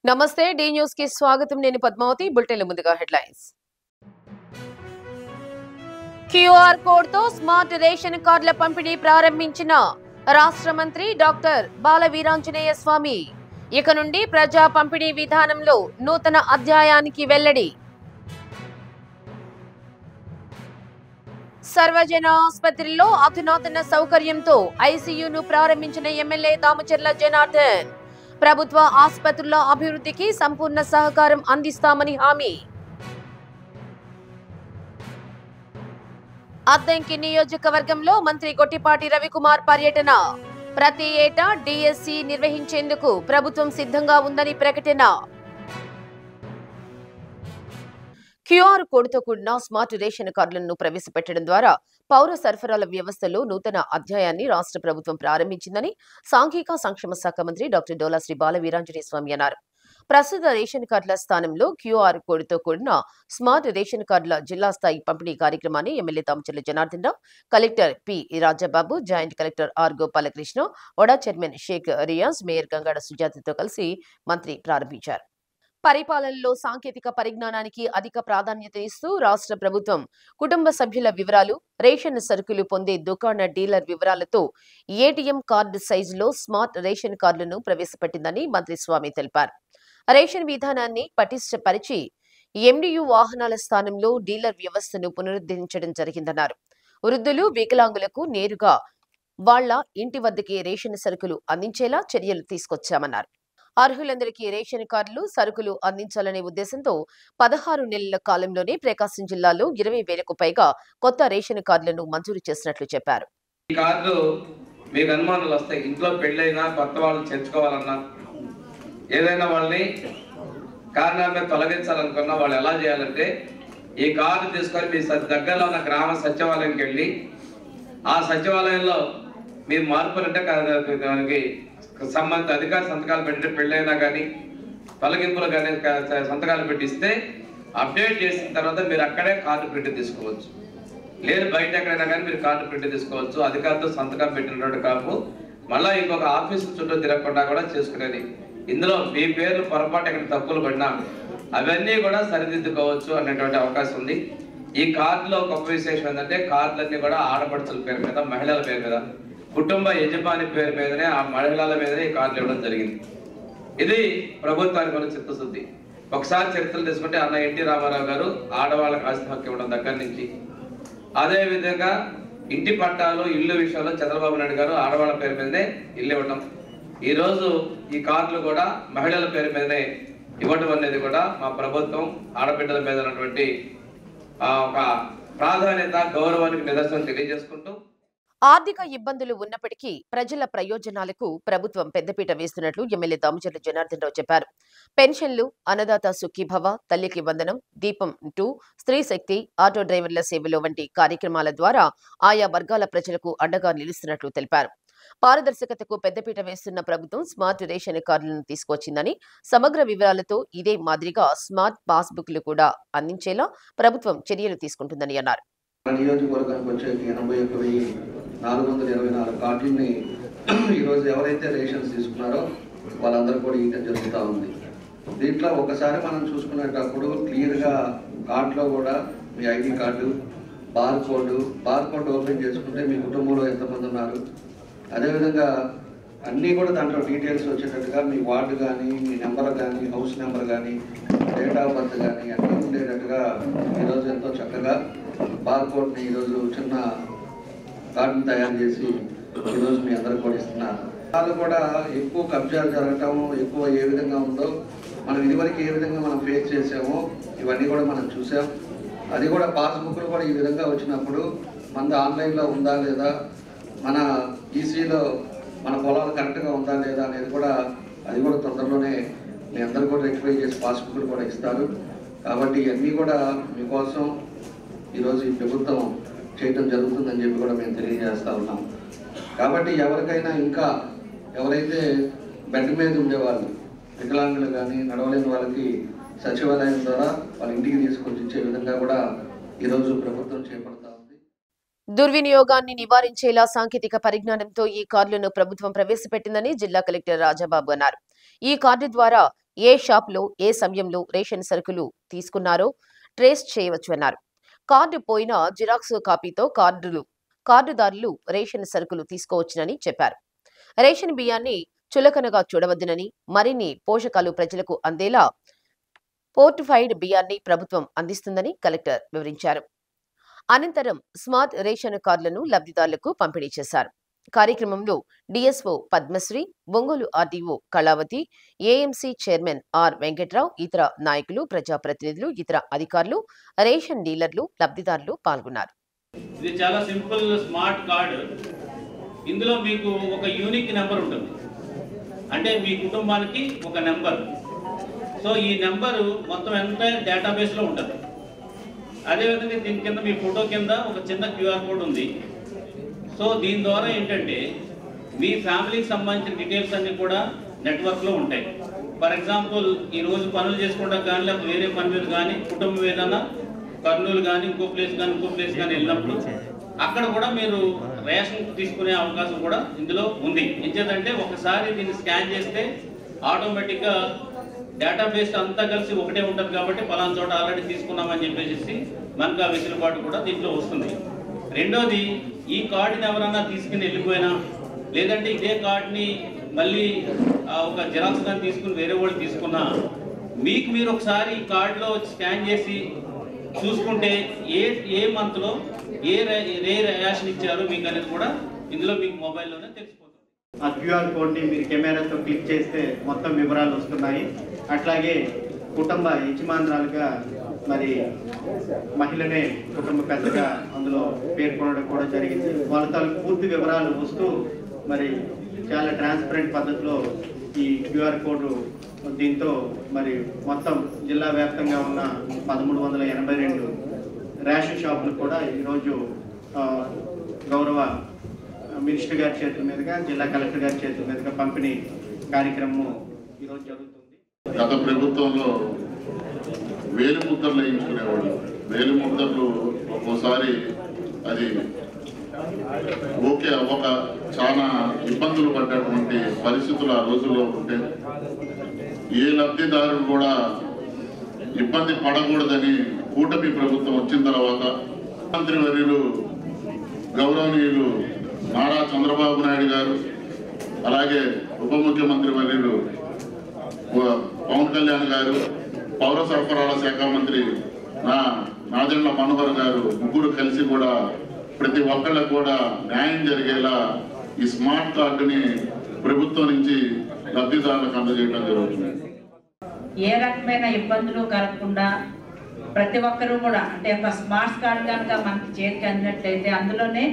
నమస్తే D news కి స్వాగతం. నేను పద్మావతి. బులెటిన్ల ముందుగా హెడ్లైన్స్. క్యూఆర్ కోడ్ తో స్మార్ట్ రేషన్ కార్డుల పంపిణీ ప్రారంభించిన రాష్ట్ర మంత్రి డాక్టర్ బాల వీరాంజనేయ స్వామి. ఇక నుండి ప్రజా పంపిణీ విధానంలో నూతన అధ్యాయానికి వెల్లడి. సర్వజన ఆసుపత్రిలో అధునాతన సౌకర్యంతో ఐసీయూను ప్రారంభించిన ఎమ్మెల్యే దామచర్ల జనార్దన్. ప్రభుత్వ ఆసుపత్రుల అభివృద్ధికి సంపూర్ణ సహకారం అందిస్తామని హామీ. అద్దంకి నియోజకవర్గంలో మంత్రి గొట్టిపాటి రవికుమార్ పర్యటన. ప్రతి ఏటా డిఎస్సి నిర్వహించేందుకు ప్రభుత్వం సిద్ధంగా ఉందని ప్రకటన. క్యూఆర్ కోడ్తో కూడిన స్మార్ట్ రేషన్ కార్డులను ప్రవేశపెట్టడం ద్వారా పౌర సరఫరాల వ్యవస్థలో నూతన అధ్యాయాన్ని రాష్ట్ర ప్రభుత్వం ప్రారంభించిందని సాంఘిక సంక్షేమ శాఖ మంత్రి డాక్టర్ డోలా శ్రీ బాల వీరాంజనేయ స్వామి అన్నారు. ప్రస్తుత రేషన్ కార్డుల స్థానంలో క్యూఆర్ కోడ్తో కూడిన స్మార్ట్ రేషన్ కార్డుల జిల్లా స్థాయి పంపిణీ కార్యక్రమాన్ని MLA Damacharla Janardhan Rao, collector P Rajababu, joint collector R Gopalakrishna, ఒడా చైర్మన్ షేక్ రియాజ్, మేయర్ గంగాడ సుజాతతో కలిసి మంత్రి ప్రారంభించారు. పరిపాలనలో సాంకేతిక పరిజ్ఞానానికి అధిక ప్రాధాన్యత ఇస్తూ రాష్ట్ర ప్రభుత్వం కుటుంబ సభ్యుల వివరాలు, రేషన్ సరుకులు పొందే దుకాణ డీలర్ వివరాలతో ఏటీఎం కార్డు సైజులో స్మార్ట్ రేషన్ కార్డులను ప్రవేశపెట్టిందని మంత్రి స్వామి తెలిపారు. రేషన్ విధానాన్ని పటిష్టపరిచి ఎండియు వాహనాల స్థానంలో డీలర్ వ్యవస్థను పునరుద్ధరించడం జరిగిందన్నారు. వృద్ధులు, వికలాంగులకు నేరుగా వాళ్ల ఇంటి వద్దకే రేషన్ సరుకులు అందించేలా చర్యలు తీసుకొచ్చామన్నారు. అర్హులందరికీ రేషన్ కార్డులు, సరుకులు అందించాలనే ఉద్దేశంతో 16 నెలల కాలంలోనే ప్రకాశం జిల్లాలో 20,000కు పైగా కొత్త రేషన్ కార్డులను మంజూరు చేసినట్లు చెప్పారు. ఈ కార్డు మీకు అనుమానాలు వస్తాయి. ఇంట్లో పెళ్ళైనా కొత్త వాళ్ళు చేర్చుకోవాలన్నా ఏదైనా వాళ్ళని కారణాన్ని తొలగించాలనుకున్నా వాళ్ళు ఎలా చేయాలంటే ఈ కార్డు తీసుకొని మీ దగ్గరలో ఉన్న గ్రామ సచివాలయంకి వెళ్ళి ఆ సచివాలయంలో మీరు మార్పులంటే దానికి సంబంధిత అధికార సంతకాలు పెట్టి పెళ్ళైనా కానీ తొలగింపులు కానీ సంతకాలు పెట్టిస్తే అప్డేట్ చేసిన తర్వాత మీరు అక్కడే కార్డు ప్రింట్ తీసుకోవచ్చు. లేదు బయట ఎక్కడైనా కానీ మీరు కార్డు ప్రింట్ తీసుకోవచ్చు. అధికారితో సంతకం పెట్టినటువంటి కాపు మళ్ళీ ఇంకొక ఆఫీసు చుట్టూ తిరగకుండా కూడా చేసుకునేది. ఇందులో మీ పేర్లు పొరపాటు ఎక్కడ తప్పులు పడినా అవన్నీ కూడా సరిదిద్దుకోవచ్చు అనేటువంటి అవకాశం ఉంది. ఈ కార్డులో గొప్ప విశేషం ఏంటంటే కార్డులన్నీ కూడా ఆడపడుచుల పేరు మీద, మహిళల పేరు మీద, కుటుంబ యజమాని పేరు మీదనే, ఆ మహిళల మీదనే ఈ కార్డులు ఇవ్వడం జరిగింది. ఇది ప్రభుత్వానికి ఉన్న చిత్తశుద్ధి. ఒకసారి చరిత్రలు తీసుకుంటే అన్న ఎన్టీ రామారావు గారు ఆడవాళ్ళకి ఆస్తి హక్కు ఇవ్వడం దగ్గర నుంచి, అదేవిధంగా ఇంటి పట్టాలు, ఇల్లు విషయంలో చంద్రబాబు నాయుడు గారు ఆడవాళ్ళ పేరు మీదనే ఇల్లు ఇవ్వడం. ఈరోజు ఈ కార్డులు కూడా మహిళల పేరు మీదనే ఇవ్వడం అనేది కూడా మా ప్రభుత్వం ఆడబిడ్డల మీద ఉన్నటువంటి ఒక ప్రాధాన్యత, గౌరవానికి నిదర్శనం తెలియజేసుకుంటూ, ఆర్థిక ఇబ్బందులు ఉన్నప్పటికీ ప్రజల ప్రయోజనాలకు ప్రభుత్వం పెద్దపీట వేస్తున్నట్లు ఎమ్మెల్యే దామచర్ల జనార్దన్ రావు చెప్పారు. పెన్షన్లు, అన్నదాత సుఖీభవ, తల్లికి వందనం, దీపం 2, స్త్రీ శక్తి, ఆటో డ్రైవర్ల సేవలు వంటి కార్యక్రమాల ద్వారా ఆయా వర్గాల ప్రజలకు అండగా నిలుస్తున్నట్లు తెలిపారు. పారదర్శకతకు పెద్దపీట వేస్తున్న ప్రభుత్వం స్మార్ట్ రేషన్ కార్డులను తీసుకొచ్చిందని, సమగ్ర వివరాలతో ఇదే మాదిరిగా స్మార్ట్ పాస్బుక్లు కూడా అందించేలా ప్రభుత్వం చర్యలు తీసుకుంటుందని అన్నారు. నియోజకవర్గానికి వచ్చే 81,424 కార్డులని ఈరోజు ఎవరైతే రేషన్స్ తీసుకున్నారో వాళ్ళందరూ కూడా ఇవ్వడం జరుగుతూ ఉంది. దీంట్లో ఒకసారి మనం చూసుకునేటప్పుడు క్లియర్గా కార్డులో కూడా మీ ID card, bar code open చేసుకుంటే మీ కుటుంబంలో ఎంతమంది ఉన్నారు, అదేవిధంగా అన్నీ కూడా దాంట్లో డీటెయిల్స్ వచ్చేటట్టుగా మీ వార్డు కానీ, మీ నెంబర్ కానీ, హౌస్ నెంబర్ కానీ, డేట్ ఆఫ్ బర్త్ కానీ అన్నీ ఉండేటట్టుగా ఈరోజు ఎంతో చక్కగా బార్ కోడ్ని ఈరోజు చిన్న కార్డుని తయారు చేసి ఈరోజు మీ అందరూ కూడా ఇస్తున్నారు. వాళ్ళు కూడా ఎక్కువ కబ్జాలు జరగటం ఎక్కువ ఏ విధంగా ఉందో మనం ఇదివరకు ఏ విధంగా మనం ఫేస్ చేసామో ఇవన్నీ కూడా మనం చూసాం. అది కూడా పాస్బుక్లు కూడా ఈ విధంగా వచ్చినప్పుడు మన ఆన్లైన్లో ఉందా లేదా, మన ఈసీలో మన పొలాలు కరెక్ట్గా ఉందా లేదా అనేది కూడా అది కూడా తొందరలోనే మీ అందరూ కూడా రెక్టిఫై చేసి పాస్బుక్లు కూడా ఇస్తారు. కాబట్టి ఇవన్నీ కూడా మీకోసం ఈరోజు ఈ ప్రభుత్వం చేయడం జరుగుతుందని చెప్పి కూడా మేము తెలియజేస్తూ ఉన్నాం. కాబట్టి ఎవరికైనా ఇంకా ఎవరైతే బెడ్ మీద ఉండేవాళ్ళు, వికలాంగులు కానీ నడవలేని వాళ్ళకి సచివాలయం ద్వారా వాళ్ళ ఇంటికి తీసుకొచ్చి ఇచ్చే విధంగా కూడా ఈరోజు ప్రభుత్వం చేపడతా ఉంది. దుర్వినియోగాన్ని నివారించేలా సాంకేతిక పరిజ్ఞానంతో ఈ కార్డులను ప్రభుత్వం ప్రవేశపెట్టిందని జిల్లా కలెక్టర్ రాజాబాబు అన్నారు. ఈ కార్డు ద్వారా ఏ షాప్లో ఏ సమయంలో రేషన్ సరుకులు తీసుకున్నారో ట్రేస్ చేయవచ్చు అన్నారు. కార్డు పోయిన జిరాక్స్ కాపీతో కార్డుదారులు రేషన్ సరుకులు తీసుకోవచ్చునని చెప్పారు. రేషన్ బియ్యాన్ని చులకనగా చూడవద్దునని, మరిన్ని పోషకాలు ప్రజలకు అందేలా పోర్టిఫైడ్ బియ్యాన్ని ప్రభుత్వం అందిస్తుందని కలెక్టర్ వివరించారు. అనంతరం స్మార్ట్ రేషన్ కార్డులను లబ్ధిదారులకు పంపిణీ చేశారు. కార్యక్రమంలో DSO Padmashri, Ongole RDO Kalavathi, AMC chairman R Venkatrao, ఇతర నాయకులు, ప్రజాప్రతినిధులు, ఇతర అధికారులు, రేషన్ డీలర్లు, లబ్ధిదారులు పాల్గొన్నారు. ఇది చాలా సింపుల్ స్మార్ట్ కార్డు. ఇందులో మీకు ఒక యూనిక్ నెంబర్ ఉంటుంది, అంటే మీ కుటుంబానికి ఒక నెంబర్. సో ఈ నెంబరు మొత్తం ఎంటైర్ డేటాబేస్లో ఉంటుంది. అదేవిధంగా దీని కింద మీ ఫోటో కింద ఒక చిన్న క్యూఆర్ కోడ్ ఉంది. సో దీని ద్వారా ఏంటంటే మీ ఫ్యామిలీకి సంబంధించిన డీటెయిల్స్ అన్నీ కూడా నెట్వర్క్లో ఉంటాయి. ఫర్ ఎగ్జాంపుల్ ఈరోజు పనులు చేసుకుంటా కానీ, లేకపోతే వేరే పని మీద కానీ, కుటుంబం ఏదైనా కర్నూలు కానీ, ఇంకో ప్లేస్ కానీ వెళ్ళినప్పుడు అక్కడ కూడా మీరు రేషన్ తీసుకునే అవకాశం కూడా ఇందులో ఉంది. ఎంచేదంటే ఒకసారి దీన్ని స్కాన్ చేస్తే ఆటోమేటిక్గా డేటాబేస్ అంతా కలిసి ఒకటే ఉంటుంది కాబట్టి పలానా చోట ఆల్రెడీ తీసుకున్నామని చెప్పేసి మనకు ఆ వెసులుబాటు కూడా దీంట్లో వస్తుంది. రెండోది, ఈ కార్డుని ఎవరన్నా తీసుకుని వెళ్ళిపోయినా, లేదంటే ఇదే కార్డుని మళ్ళీ ఒక జిరాక్స్ కానీ తీసుకుని వేరే వాళ్ళు తీసుకున్నా, మీకు మీరు ఒకసారి ఈ కార్డులో స్కాన్ చేసి చూసుకుంటే ఏ మంత్లో ఏ రేషన్ ఇచ్చారో మీకు అనేది కూడా ఇందులో మీకు మొబైల్లోనే తెలిసిపోతుంది. ఆ క్యూఆర్ కోడ్ని మీరు కెమెరాతో క్లిక్ చేస్తే మొత్తం వివరాలు వస్తున్నాయి. అట్లాగే కుటుంబ యజమానురాలుగా మరి మహిళనే కుటుంబ పెద్దగా అందులో పేర్కొనడం కూడా జరిగింది. వాళ్ళ తాలూకు పూర్తి వివరాలు వస్తూ మరి చాలా ట్రాన్స్పరెంట్ పద్ధతిలో ఈ క్యూఆర్ కోడ్ దీంతో మరి మొత్తం జిల్లా వ్యాప్తంగా ఉన్న 1382 రేషన్ షాపులు కూడా ఈరోజు గౌరవ మినిస్టర్ గారి చేతుల మీదుగా, జిల్లా కలెక్టర్ గారి చేతుల మీదుగా పంపిణీ కార్యక్రమం ఈరోజు జరుగుతుంది. గత ప్రభుత్వంలో వేలు ముద్రలు వేయించుకునేవాళ్ళు. వేలు ముద్రలు ఒక్కోసారి అది ఓకే అవ్వక చాలా ఇబ్బందులు పడ్డటువంటి పరిస్థితులు ఆ రోజుల్లో ఉంటే, ఏ లబ్ధిదారులు కూడా ఇబ్బంది పడకూడదని కూటమి ప్రభుత్వం వచ్చిన తర్వాత మంత్రివర్యులు గౌరవనీయులు నారా చంద్రబాబు నాయుడు గారు, అలాగే ఉప ముఖ్యమంత్రి వర్యులు పవన్ కళ్యాణ్ గారు, పౌర సరఫరాల శాఖ మంత్రి నాదెండ్ల మనోహర్ గారు, ముగ్గురు కలిసి కూడా ప్రతి ఒక్కళ్ళకు కూడా న్యాయం జరిగేలా ఈ స్మార్ట్ కార్డుని ప్రభుత్వం నుంచి లబ్ధిదారులకు అందజేయడం జరుగుతుంది. ఏ రకమైన ఇబ్బందులు కలగకుండా ప్రతి ఒక్కరూ కూడా, అంటే ఒక స్మార్ట్ కార్డు కనుక మనకి చేతికి అందినట్లయితే అందులోనే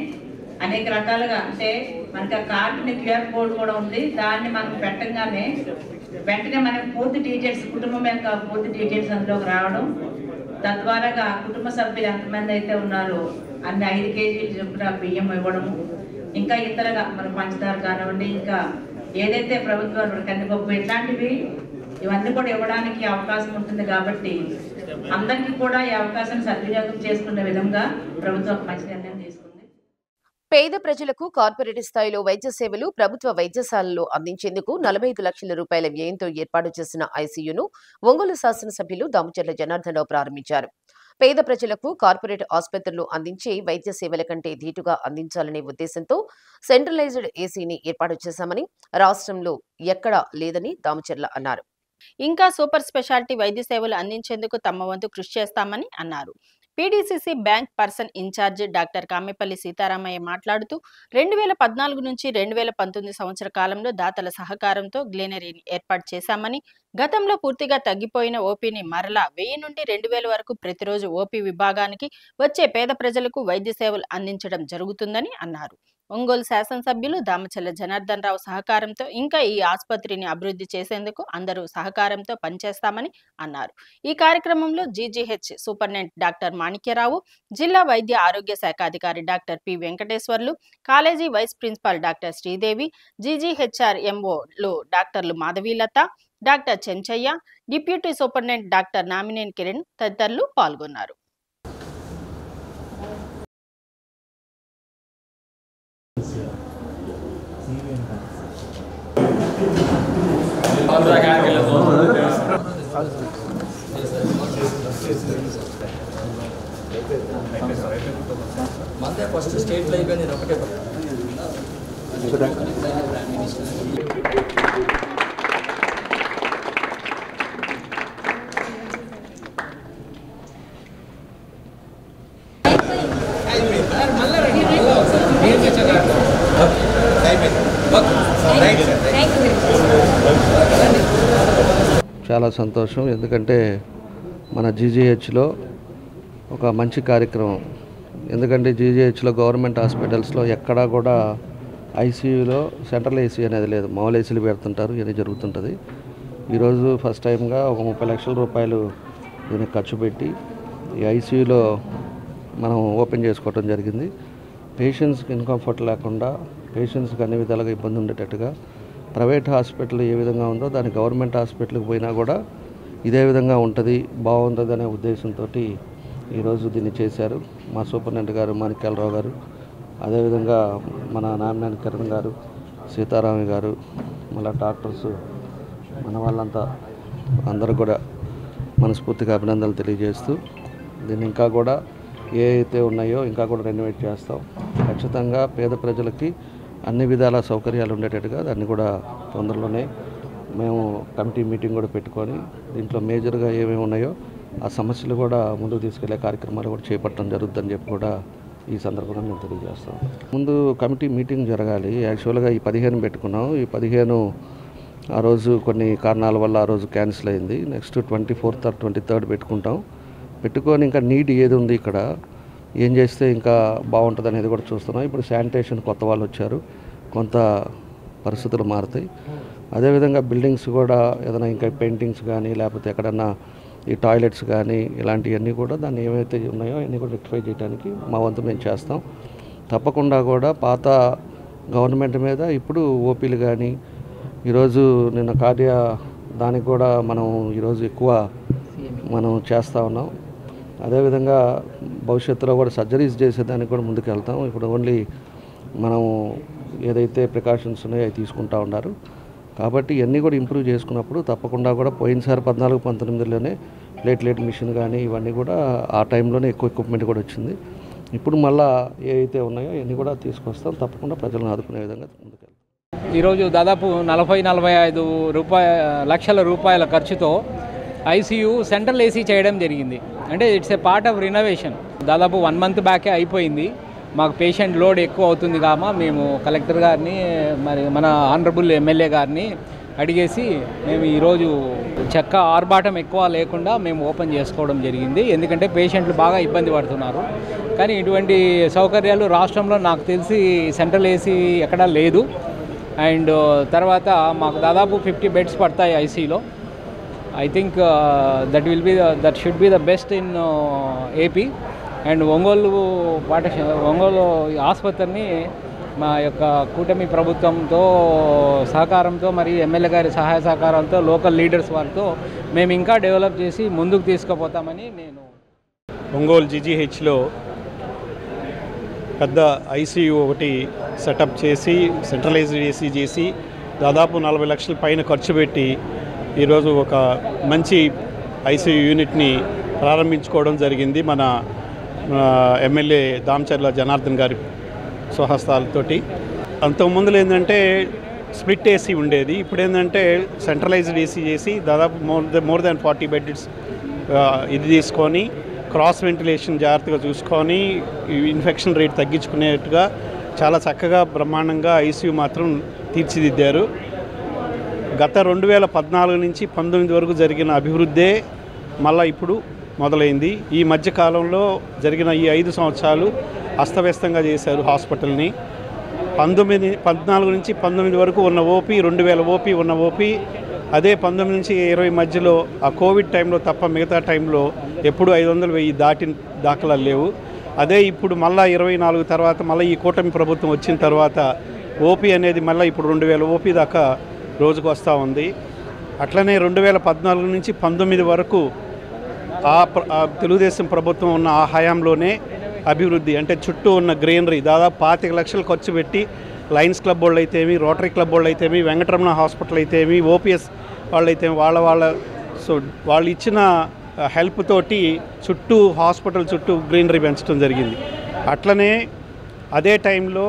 అనేక రకాలుగా, అంటే మనకి ఆ కార్డుని క్యూఆర్ కోడ్ కూడా ఉంది. దాన్ని మనం పెట్టగానే వెంటనే మనకి పూర్తి డీటెయిల్స్, కుటుంబం యొక్క పూర్తి డీటెయిల్స్ అందులోకి రావడం, తద్వారాగా కుటుంబ సభ్యులు ఎంతమంది అయితే ఉన్నారో అన్ని 5 కేజీలు చొప్పున బియ్యం ఇవ్వడము, ఇంకా ఇతరగా మన పంచదార కానివ్వండి, ఇంకా ఏదైతే ప్రభుత్వం కందిపప్పు ఇట్లాంటివి ఇవన్నీ కూడా ఇవ్వడానికి అవకాశం ఉంటుంది. కాబట్టి అందరికీ కూడా ఈ అవకాశాన్ని సద్వినియోగం చేసుకునే విధంగా ప్రభుత్వం మంచి నిర్ణయం తీసుకుంది. పేద ప్రజలకు కార్పొరేట్ స్థాయిలో వైద్య సేవలు ప్రభుత్వ వైద్యశాలల్లో అందించేందుకు 45 లక్షల రూపాయల వ్యయంతో ఏర్పాటు చేసిన ఐసీయూను ఒంగోలు శాసనసభ్యులు దామచర్ల జనార్దన్ రావు ప్రారంభించారు. పేద ప్రజలకు కార్పొరేట్ ఆసుపత్రులు అందించే వైద్య సేవల కంటే ధీటుగా అందించాలనే ఉద్దేశంతో సెంట్రలైజ్డ్ ఏసీని ఏర్పాటు చేశామని, రాష్ట్రంలో ఎక్కడా లేదని దామచర్ల అన్నారు. ఇంకా సూపర్ స్పెషాలిటీ వైద్య సేవలు అందించేందుకు తమ వంతు కృషి చేస్తామని అన్నారు. PDCC bank person incharge doctor Kamepalli Sitaramayya మాట్లాడుతూ 2014 నుంచి 2019 సంవత్సర కాలంలో దాతల సహకారంతో గ్లీనరీని ఏర్పాటు చేశామని, గతంలో పూర్తిగా తగ్గిపోయిన ఓపీని మరలా 1000 నుండి 2000 వరకు ప్రతిరోజు ఓపీ విభాగానికి వచ్చే పేద ప్రజలకు వైద్య సేవలు అందించడం జరుగుతుందని అన్నారు. ఒంగోలు శాసనసభ్యులు దామచర్ల జనార్దన్ రావు సహకారంతో ఇంకా ఈ ఆసుపత్రిని అభివృద్ధి చేసేందుకు అందరూ సహకారంతో పనిచేస్తామని అన్నారు. ఈ కార్యక్రమంలో జీజీహెచ్ సూపరింటెండెంట్ డాక్టర్ మాణిక్యరావు, జిల్లా వైద్య ఆరోగ్య శాఖ అధికారి doctor P Venkateswarlu, college vice principal doctor Sridevi, జీజీహెచ్ఆర్ ఎంఓలు డాక్టర్లు Madhavilatha, doctor Chenchaiah, deputy superintendent doctor Namineni Kiran తదితరులు పాల్గొన్నారు. Otra acá que los dos. మందే ఫస్ట్ స్టేట్లో అయిపోయింది, నేను ఒకటే చాలా సంతోషం. ఎందుకంటే మన జీజీహెచ్లో ఒక మంచి కార్యక్రమం. ఎందుకంటే జీజీహెచ్లో గవర్నమెంట్ హాస్పిటల్స్లో ఎక్కడా కూడా ఐసీయూలో సెంట్రల్ ఏసీ అనేది లేదు, మామూలు ఏసీలు పెడుతుంటారు, ఇది జరుగుతుంటుంది. ఈరోజు ఫస్ట్ టైంగా ఒక 30 లక్షల రూపాయలు దీనికి ఖర్చు పెట్టి ఈ ఐసీయూలో మనం ఓపెన్ చేసుకోవడం జరిగింది. పేషెంట్స్కి ఇన్కంఫర్ట్ లేకుండా, పేషెంట్స్కి అన్ని విధాలుగా ఇబ్బంది ఉండేటట్టుగా ప్రైవేట్ హాస్పిటల్ ఏ విధంగా ఉందో దాని గవర్నమెంట్ హాస్పిటల్కి పోయినా కూడా ఇదే విధంగా ఉంటుంది, బాగుంటుంది అనే ఉద్దేశంతో ఈరోజు దీన్ని చేశారు. మా సూపరింటెండెంట్ గారు మాణిక్యాలరావు గారు, అదేవిధంగా మన నామినేని కిరణ్ గారు, సీతారామయ్య గారు, మళ్ళీ డాక్టర్స్, మన వాళ్ళంతా అందరూ కూడా మనస్ఫూర్తిగా అభినందనలు తెలియజేస్తూ దీన్ని ఇంకా కూడా ఏ అయితే ఉన్నాయో ఇంకా కూడా రెనోవేట్ చేస్తాం. ఖచ్చితంగా పేద ప్రజలకి అన్ని విధాల సౌకర్యాలు ఉండేటట్టుగా దాన్ని కూడా తొందరలోనే మేము కమిటీ మీటింగ్ కూడా పెట్టుకొని దీంట్లో మేజర్గా ఏమేమి ఉన్నాయో ఆ సమస్యలు కూడా ముందుకు తీసుకెళ్లే కార్యక్రమాలు కూడా చేపట్టడం జరుగుతుందని చెప్పి కూడా ఈ సందర్భంగా మేము తెలియజేస్తాం. ముందు కమిటీ మీటింగ్ జరగాలి. యాక్చువల్గా ఈ 15 పెట్టుకున్నాం. ఈ 15 ఆ రోజు కొన్ని కారణాల వల్ల ఆ రోజు క్యాన్సిల్ అయింది. నెక్స్ట్ 24th or 23rd పెట్టుకుంటాం. పెట్టుకొని ఇంకా నీడ్ ఏది ఉంది, ఇక్కడ ఏం చేస్తే ఇంకా బాగుంటుంది అనేది కూడా చూస్తున్నాం. ఇప్పుడు శానిటేషన్ కొత్త వాళ్ళు వచ్చారు, కొంత పరిస్థితులు మారుతాయి. అదేవిధంగా బిల్డింగ్స్ కూడా ఏదైనా ఇంకా పెయింటింగ్స్ కానీ లేకపోతే ఎక్కడన్నా ఈ టాయిలెట్స్ కానీ ఇలాంటివన్నీ కూడా దాన్ని ఏవైతే ఉన్నాయో అన్నీ కూడా రెక్టిఫై చేయడానికి మా వంతు మేము చేస్తాం. తప్పకుండా కూడా పాత గవర్నమెంట్ మీద ఇప్పుడు ఓపీలు కానీ ఈరోజు నిన్న దానికి కూడా మనం ఈరోజు ఎక్కువ మనం చేస్తూ ఉన్నాం. అదేవిధంగా భవిష్యత్తులో కూడా సర్జరీస్ చేసేదానికి కూడా ముందుకు వెళ్తాం. ఇప్పుడు ఓన్లీ మనం ఏదైతే ప్రికాషన్స్ ఉన్నాయో అవి తీసుకుంటూ ఉన్నారు. కాబట్టి ఇవన్నీ కూడా ఇంప్రూవ్ చేసుకున్నప్పుడు తప్పకుండా కూడా పోయినసారి 14-19లోనే ప్లేట్లెట్ మిషన్ కానీ ఇవన్నీ కూడా ఆ టైంలోనే ఎక్కువ ఎక్విప్మెంట్ కూడా వచ్చింది. ఇప్పుడు మళ్ళీ ఏవైతే ఉన్నాయో ఇవన్నీ కూడా తీసుకొస్తాం. తప్పకుండా ప్రజలను ఆదుకునే విధంగా ముందుకెళ్తాం. ఈరోజు దాదాపు 40-45 లక్షల రూపాయల ఖర్చుతో ఐసీయూ సెంట్రల్ ఏసీ చేయడం జరిగింది. అంటే it's a part of renovation. దాదాపు 1 month బ్యాకే అయిపోయింది. మాకు పేషెంట్ లోడ్ ఎక్కువ అవుతుంది కామా మేము కలెక్టర్ గారిని మరి మన ఆనరబుల్ ఎమ్మెల్యే గారిని అడిగేసి మేము ఈరోజు చెక్క ఆర్భాటం ఎక్కువ లేకుండా మేము ఓపెన్ చేసుకోవడం జరిగింది. ఎందుకంటే పేషెంట్లు బాగా ఇబ్బంది పడుతున్నారు. కానీ ఇటువంటి సౌకర్యాలు రాష్ట్రంలో నాకు తెలిసి సెంట్రల్ ఏసీ ఎక్కడా లేదు. అండ్ తర్వాత మాకు దాదాపు 50 beds పడతాయి ఐసీలో. I think that should be the best in AP. And Ongole ఆసుపత్రిని మా యొక్క కూటమి ప్రభుత్వంతో సహకారంతో మరియు ఎమ్మెల్యే గారి సహాయ సహకారంతో లోకల్ లీడర్స్ వారితో మేము ఇంకా డెవలప్ చేసి ముందుకు తీసుకుపోతామని నేను ఒంగోలు జీజీహెచ్లో పెద్ద ఐసీయూ ఒకటి సెటప్ చేసి సెంట్రలైజ్డ్ ఏసీ చేసి దాదాపు 40 లక్షల పైన ఖర్చు పెట్టి ఈరోజు ఒక మంచి ఐసీయూ యూనిట్ని ప్రారంభించుకోవడం జరిగింది. మన ఎమ్మెల్యే దామచర్ల జనార్దన్ గారి స్వహస్తాలతోటి. అంతకుముందులో ఏంటంటే స్ప్లిట్ ఏసీ ఉండేది. ఇప్పుడు ఏంటంటే సెంట్రలైజ్డ్ ఏసీ చేసి దాదాపు మోర్ దాన్ 40 beds ఇది తీసుకొని క్రాస్ వెంటిలేషన్ జాగ్రత్తగా చూసుకొని ఇన్ఫెక్షన్ రేట్ తగ్గించుకునేట్టుగా చాలా చక్కగా బ్రహ్మాండంగా ఐసీయూ మాత్రం తీర్చిదిద్దారు. గత 2014 నుంచి 19 వరకు జరిగిన అభివృద్ధే మళ్ళీ ఇప్పుడు మొదలైంది. ఈ మధ్యకాలంలో జరిగిన ఈ 5 సంవత్సరాలు అస్తవ్యస్తంగా చేశారు హాస్పిటల్ని. 14 నుంచి 19 వరకు ఉన్న ఓపీ 2000 ఓపీ ఉన్న ఓపీ అదే 19 నుంచి 20 మధ్యలో ఆ కోవిడ్ టైంలో తప్ప మిగతా టైంలో ఎప్పుడు 500-1000 దాటిన దాఖలాలు లేవు. అదే ఇప్పుడు మళ్ళీ 24 తర్వాత మళ్ళీ ఈ కూటమి ప్రభుత్వం వచ్చిన తర్వాత ఓపీ అనేది మళ్ళీ ఇప్పుడు 2000 ఓపీ దాకా రోజుకు వస్తూ ఉంది. అట్లనే 2014 నుంచి 19 వరకు ఆ తెలుగుదేశం ప్రభుత్వం ఉన్న ఆ హయాంలోనే అభివృద్ధి అంటే చుట్టూ ఉన్న గ్రీనరీ దాదాపు 25 లక్షలు ఖర్చు పెట్టి లయన్స్ క్లబ్ వాళ్ళు అయితేమి, రోటరీ క్లబ్ వాళ్ళు అయితేమి, వెంకటరమణ హాస్పిటల్ అయితేమి, ఓపీఎస్ వాళ్ళు అయితేమి వాళ్ళ సో వాళ్ళు ఇచ్చిన హెల్ప్ తోటి చుట్టూ హాస్పిటల్ చుట్టూ గ్రీనరీ పెంచడం జరిగింది. అట్లనే అదే టైంలో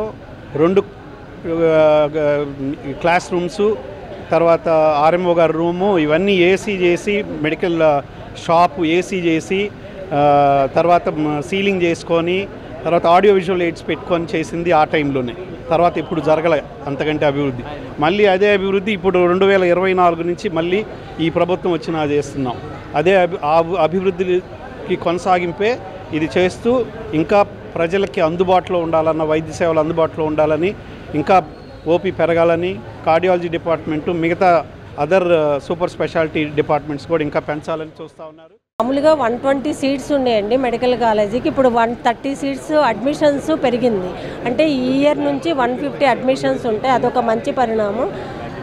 2 క్లాస్ రూమ్సు, తర్వాత ఆర్ఎంఓ గారి రూము ఇవన్నీ ఏసీ చేసి, మెడికల్ షాపు ఏసీ చేసి, తర్వాత సీలింగ్ చేసుకొని, తర్వాత ఆడియో విజువల్ ఎయిడ్స్ పెట్టుకొని చేసింది ఆ టైంలోనే. తర్వాత ఇప్పుడు జరగలే అంతకంటే అభివృద్ధి. మళ్ళీ అదే అభివృద్ధి ఇప్పుడు 2024 నుంచి మళ్ళీ ఈ ప్రభుత్వం వచ్చినా చేస్తున్నాం. అదే అభివృద్ధికి కొనసాగింపే ఇది చేస్తూ ఇంకా ప్రజలకి అందుబాటులో ఉండాలన్న, వైద్య సేవలు అందుబాటులో ఉండాలని, ఇంకా ఓపీ పెరగాలని, కార్డియాలజీ డిపార్ట్మెంటు మిగతా అదర్ సూపర్ స్పెషాలిటీ డిపార్ట్మెంట్స్ కూడా ఇంకా పెంచాలని చూస్తూ ఉన్నారు. మామూలుగా 120 సీట్స్ ఉన్నాయండి మెడికల్ కాలేజీకి. ఇప్పుడు 130 సీట్స్ అడ్మిషన్స్ పెరిగింది. అంటే ఈ ఇయర్ నుంచి 150 అడ్మిషన్స్ ఉంటాయి. అదొక మంచి పరిణామం.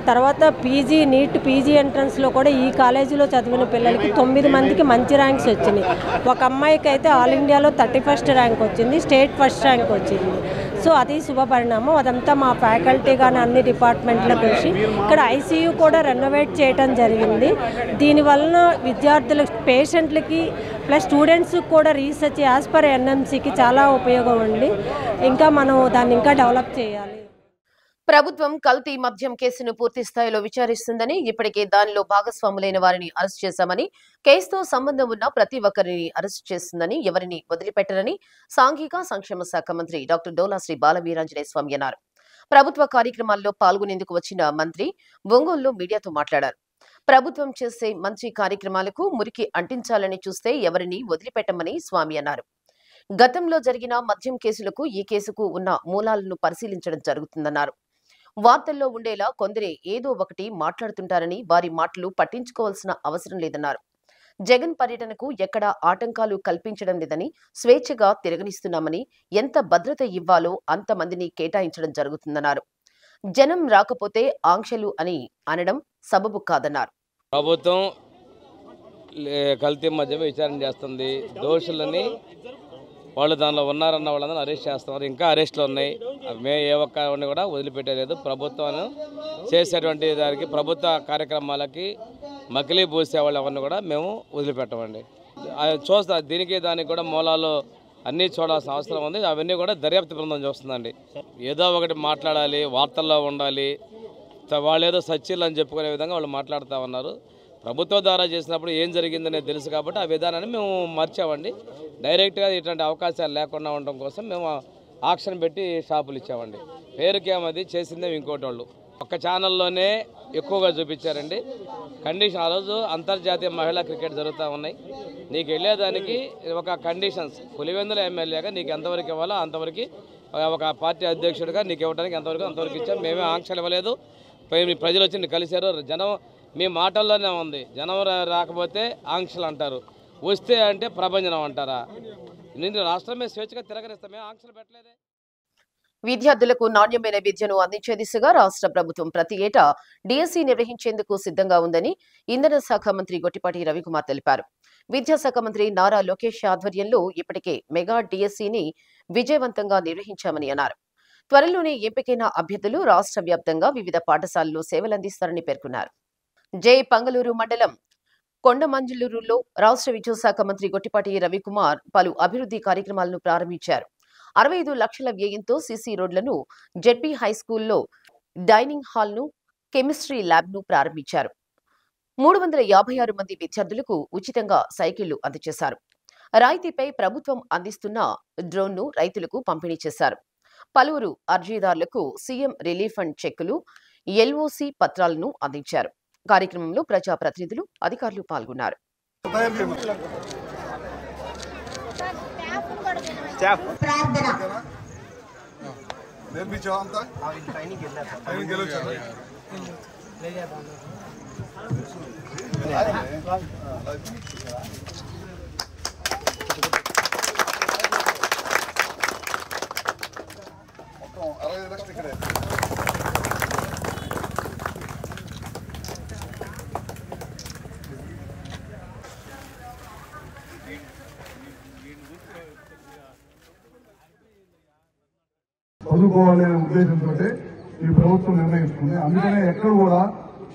తర్వాత పీజీ నీట్ పీజీ ఎంట్రన్స్లో కూడా ఈ కాలేజీలో చదివిన పిల్లలకి 9 మందికి మంచి ర్యాంక్స్ వచ్చినాయి. ఒక అమ్మాయికి అయితే ఆల్ ఇండియాలో 31st ర్యాంక్ వచ్చింది, స్టేట్ ఫస్ట్ ర్యాంక్ వచ్చింది. సో అది శుభపరిణామం. అదంతా మా ఫ్యాకల్టీ కానీ అన్ని డిపార్ట్మెంట్ల కృషి. ఇక్కడ ఐసీయూ కూడా రెనోవేట్ చేయడం జరిగింది. దీనివలన విద్యార్థులకు, పేషెంట్లకి ప్లస్ స్టూడెంట్స్కి కూడా రీసెర్చ్ యాజ్ పర్ ఎన్ఎంసీకి చాలా ఉపయోగం ఉంది. ఇంకా మనం దాన్ని ఇంకా డెవలప్ చేయాలి. ప్రభుత్వం కల్తీ మద్యం కేసును పూర్తి స్థాయిలో విచారిస్తుందని, ఇప్పటికే దానిలో భాగస్వాములైన వారిని అరెస్ట్ చేశామని, కేసుతో సంబంధం ఉన్న ప్రతి ఒక్కరిని అరెస్ట్ చేస్తుందని, ఎవరిని వదిలిపెట్టరని సాంఘిక సంక్షేమ శాఖ మంత్రి డాక్టర్ డోలా శ్రీ బాలవీరాంజనేయ స్వామి అన్నారు. ప్రభుత్వ కార్యక్రమాల్లో పాల్గొనేందుకు వచ్చిన మంత్రి ఒంగోలులో మీడియాతో మాట్లాడారు. ప్రభుత్వం చేసే మంచి కార్యక్రమాలకు మురికి అంటించాలని చూస్తే ఎవరిని వదిలిపెట్టమని స్వామి అన్నారు. గతంలో జరిగిన మద్యం కేసులకు ఈ కేసుకు ఉన్న మూలాలను పరిశీలించడం జరుగుతుందన్నారు. వార్తల్లో ఉండేలా కొందరే ఏదో ఒకటి మాట్లాడుతుంటారని, వారి మాటలు పట్టించుకోవాల్సిన అవసరం లేదన్నారు. జగన్ పర్యటనకు ఎక్కడా ఆటంకాలు కల్పించడం లేదని, స్వేచ్ఛగా తిరగనిస్తున్నామని, ఎంత భద్రత ఇవ్వాలో అంతమందిని కేటాయించడం జరుగుతుందన్నారు. జనం రాకపోతే ఆంక్షలు అని అనడం సబబు కాదన్నారు. ప్రభుత్వం కల్తీ మద్యం విచారణ చేస్తుంది. దోషులని వాళ్ళు దానిలో ఉన్నారన్న వాళ్ళందరూ అరెస్ట్ చేస్తున్నారు. ఇంకా అరెస్టులు ఉన్నాయి. మేము ఏ ఒక్కరిని కూడా వదిలిపెట్టలేదు. ప్రభుత్వం చేసేటువంటి దానికి, ప్రభుత్వ కార్యక్రమాలకి మకిలీ పూసే వాళ్ళు ఎవరిని కూడా మేము వదిలిపెట్టమండి. చూస్తా దీనికి దానికి కూడా మూలాలు అన్నీ చూడాల్సిన అవసరం ఉంది. అవన్నీ కూడా దర్యాప్తు బృందం చూస్తుందండి. ఏదో ఒకటి మాట్లాడాలి, వార్తల్లో ఉండాలి, వాళ్ళు ఏదో సచ్చీలు అని చెప్పుకునే విధంగా వాళ్ళు మాట్లాడుతూ ఉన్నారు. ప్రభుత్వం ద్వారా చేసినప్పుడు ఏం జరిగిందనేది తెలుసు కాబట్టి ఆ విధానాన్ని మేము మర్చామండి. డైరెక్ట్గా ఇట్లాంటి అవకాశాలు లేకుండా ఉండడం కోసం మేము ఆక్షన్ పెట్టి షాపులు ఇచ్చామండి. పేరుకేమది చేసిందే ఇంకోటి వాళ్ళు ఒక్క ఛానల్లోనే ఎక్కువగా చూపించారండి. కండిషన్ ఆ రోజు అంతర్జాతీయ మహిళా క్రికెట్ జరుగుతూ ఉన్నాయి. నీకు వెళ్ళేదానికి ఒక కండిషన్స్, పులివెందుల ఎమ్మెల్యేగా నీకు ఎంతవరకు ఇవ్వాలో అంతవరకు, ఒక పార్టీ అధ్యక్షుడిగా నీకు ఇవ్వడానికి అంతవరకు ఇచ్చాం. మేమే ఆంక్షలు ఇవ్వలేదు. ప్రజలు వచ్చి కలిశారు. జనం మీ మాటల్లోనే ఉంది. జనం రాకపోతే ఆంక్షలు అంటారు, వస్తే అంటే ప్రభంజనం అంటారా? నేను రాష్ట్రమే స్వేచ్ఛగా తిరగనిస్తామే, ఆంక్షలు పెట్టలేదే. విద్యార్థులకు నాణ్యమైన విద్యను అందించే దిశగా రాష్ట్ర ప్రభుత్వం ప్రతి ఏటా డిఎస్సి నిర్వహించేందుకు సిద్ధంగా ఉందని ఇంధన శాఖ మంత్రి గొట్టిపాటి రవికుమార్ తెలిపారు. విద్యాశాఖ మంత్రి నారా లోకేష్ ఆధ్వర్యంలో ఇప్పటికే మెగా డిఎస్సిని విజయవంతంగా నిర్వహించామని అన్నారు. త్వరలోనే ఎంపికైన అభ్యర్థులు రాష్ట్ర వ్యాప్తంగా వివిధ పాఠశాలల్లో సేవలందిస్తారని పేర్కొన్నారు. జై పంగలూరు మండలం కొండమంజలూరులో రాష్ట్ర విద్యాశాఖ మంత్రి గొట్టిపాటి రవికుమార్ పలు అభివృద్ధి కార్యక్రమాలను ప్రారంభించారు. 65 లక్షల వ్యయంతో సీసీ రోడ్లను, జెడ్పీ హైస్కూల్లో డైనింగ్ హాల్ను, కెమిస్ట్రీ ల్యాబ్ను ప్రారంభించారు. 356 మంది విద్యార్థులకు ఉచితంగా సైకిళ్లు అందజేశారు. రాయితీపై ప్రభుత్వం అందిస్తున్న డ్రోన్ను రైతులకు పంపిణీ చేశారు. పలువురు అర్జీదారులకు సీఎం రిలీఫ్ ఫండ్ చెక్కులు, ఎల్ఓసి పత్రాలను అందించారు. కార్యక్రమంలో ప్రజాప్రతినిధులు, అధికారులు పాల్గొన్నారు. చదువుకోవాలనే ఉద్దేశంతో ఈ ప్రభుత్వం నిర్ణయిస్తుంది. అందుకనే ఎక్కడ కూడా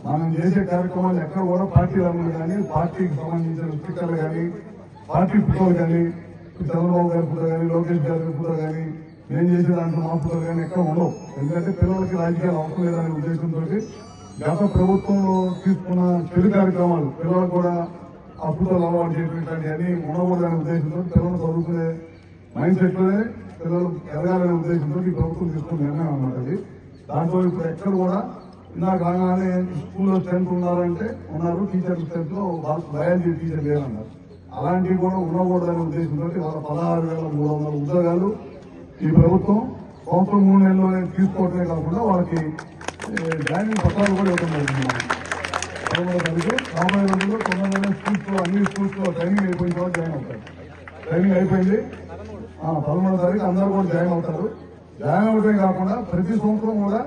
మనం చేసే కార్యక్రమాలు ఎక్కడ కూడా పార్టీ రంగులు కానీ, పార్టీకి సంబంధించిన స్టిక్కర్లు కానీ, పార్టీ ఫోటోలు కానీ, చంద్రబాబు గారి ఫోటో కానీ, లోకేష్ గారి ఫోటో కానీ, నేను చేసే దాంట్లో మా ఫోటోలు కానీ ఎక్కడ ఉండవు. ఎందుకంటే పిల్లలకి రాజకీయాలు అవసరం లేదనే ఉద్దేశంతో గత ప్రభుత్వంలో తీసుకున్న చెడు కార్యక్రమాలు పిల్లలకు కూడా ఆ ఫోటోలు అలవాటు చేయడానికి ఉండకూడదనే ఉద్దేశంతో పిల్లలు చదువుకునే మైండ్ సెట్ లోనే పిల్లలు ఎదగాలనే ఉద్దేశంతో ఈ ప్రభుత్వం తీసుకున్న నిర్ణయం అన్నమాట. అది దాంట్లో ఇప్పుడు ఎక్కడ కూడా ఇందాక రాగానే స్కూల్లో స్ట్రెంత్ ఉన్నారు, టీచర్ స్ట్రెంత్ లో బయాలజీ టీచర్ లేదన్నారు. అలాంటివి కూడా ఉండకూడదనే ఉద్దేశంతో వాళ్ళ 16,300 ఉద్యోగాలు ఈ ప్రభుత్వం సంవత్సరం 3 నెలల్లో తీసుకోవటమే కాకుండా వాళ్ళకి జాయినింగ్ పత్రాలు కూడా ఇవ్వడం జరుగుతుంది. 13వ తారీఖు రాబోయే రోజుల్లో తొందరగానే స్కూల్స్ లో అన్ని స్కూల్స్ లో ట్రైనింగ్ అయిపోయిన తర్వాత జాయిన్ అవుతారు. ట్రైనింగ్ అయిపోయింది 13వ తారీఖు అందరూ కూడా జాయిన్ అవుతారు. జాయిన్ అవడమే కాకుండా ప్రతి సంవత్సరం కూడా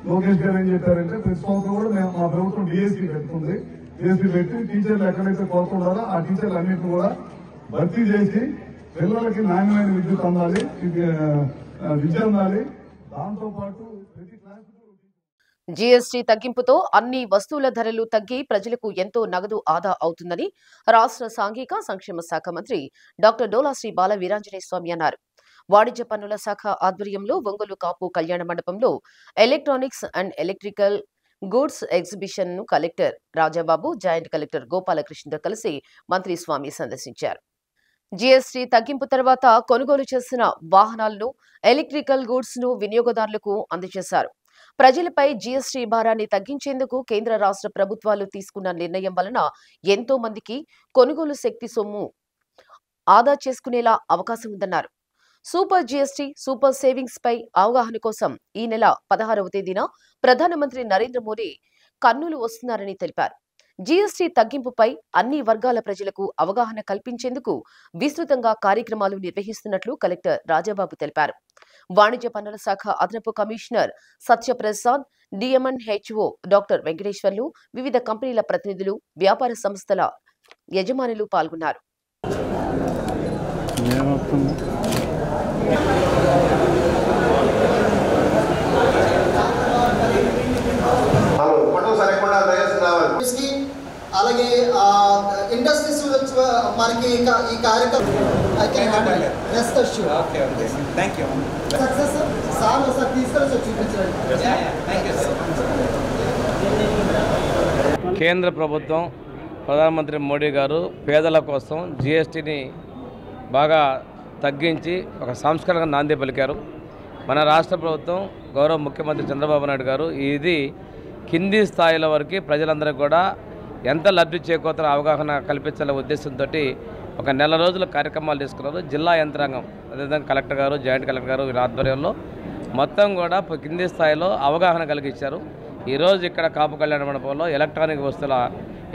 లోకేష్ గారు ఏం చెప్పారంటే ప్రతి సంవత్సరం కూడా మా ప్రభుత్వం డిఎస్సీ పెడుతుంది. డిఎస్సీ పెట్టి టీచర్లు ఎక్కడైతే కొరత ఉండాలో ఆ టీచర్లు అన్నింటినీ కూడా భర్తీ చేసి పిల్లలకి నాణ్యమైన విద్యుత్ అందాలి, విద్య అందాలి. దాంతో పాటు ప్రతి క్లాస్ జీఎస్టీ తగ్గింపుతో అన్ని వస్తువుల ధరలు తగ్గి ప్రజలకు ఎంతో నగదు ఆదా అవుతుందని రాష్ట్ర సాంఘిక సంక్షేమ శాఖ మంత్రి డాక్టర్ డోలా శ్రీ బాల వీరాంజనేయ స్వామి అన్నారు. వాణిజ్య పన్నుల శాఖ ఆధ్వర్యంలో ఒంగోలు కాపు కళ్యాణ మండపంలో electronics and electrical goods exhibition ను కలెక్టర్ రాజాబాబు, జాయింట్ కలెక్టర్ గోపాలకృష్ణతో కలిసి మంత్రి స్వామి సందర్శించారు. జీఎస్టీ తగ్గింపు తర్వాత కొనుగోలు చేసిన వాహనాలను, ఎలక్ట్రికల్ గూడ్స్ ను వినియోగదారులకు అందజేశారు. ప్రజలపై జీఎస్టీ భారాన్ని తగ్గించేందుకు కేంద్ర రాష్ట్ర ప్రభుత్వాలు తీసుకున్న నిర్ణయం వలన ఎంతో మందికి కొనుగోలు శక్తి సొమ్ము ఆదా చేసుకునేలా అవకాశం ఉందన్నారు. సూపర్ జీఎస్టీ, సూపర్ సేవింగ్స్ పై అవగాహన కోసం ఈ నెల 16వ తేదీన ప్రధానమంత్రి నరేంద్ర మోదీ కర్నూలు వస్తున్నారని తెలిపారు. జీఎస్టీ తగ్గింపుపై అన్ని వర్గాల ప్రజలకు అవగాహన కల్పించేందుకు విస్తృతంగా కార్యక్రమాలు నిర్వహిస్తున్నట్లు కలెక్టర్ రాజాబాబు తెలిపారు. వాణిజ్య పన్నుల శాఖ అదనపు commissioner Satyaprasad, DM&HO doctor Venkateswarlu, వివిధ కంపెనీల ప్రతినిధులు, వ్యాపార సంస్థల యజమానులు పాల్గొన్నారు. అలాగే ఇండస్ట్రీస్ మనకి ఈ కార్యక్రమం సక్సెస్ సార్ ఒకసారి తీసుకొని చూపించండి. కేంద్ర ప్రభుత్వం ప్రధానమంత్రి మోడీ గారు పేదల కోసం జీఎస్టీని బాగా తగ్గించి ఒక సంస్కరణ నాంది పలికారు. మన రాష్ట్ర ప్రభుత్వం గౌరవ ముఖ్యమంత్రి చంద్రబాబు నాయుడు గారు ఇది కింది స్థాయిల వరకు ప్రజలందరికీ కూడా ఎంత లబ్ధి చేకూరుతారో అవగాహన కల్పించాలనే ఉద్దేశంతో ఒక నెల రోజుల కార్యక్రమాలు తీసుకున్నారు. జిల్లా యంత్రాంగం అదేవిధంగా కలెక్టర్ గారు, జాయింట్ కలెక్టర్ గారు వీళ్ళ ఆధ్వర్యంలో మొత్తం కూడా కింది స్థాయిలో అవగాహన కలిగించారు. ఈరోజు ఇక్కడ కాపు కళ్యాణ మండపంలో ఎలక్ట్రానిక్ వస్తువుల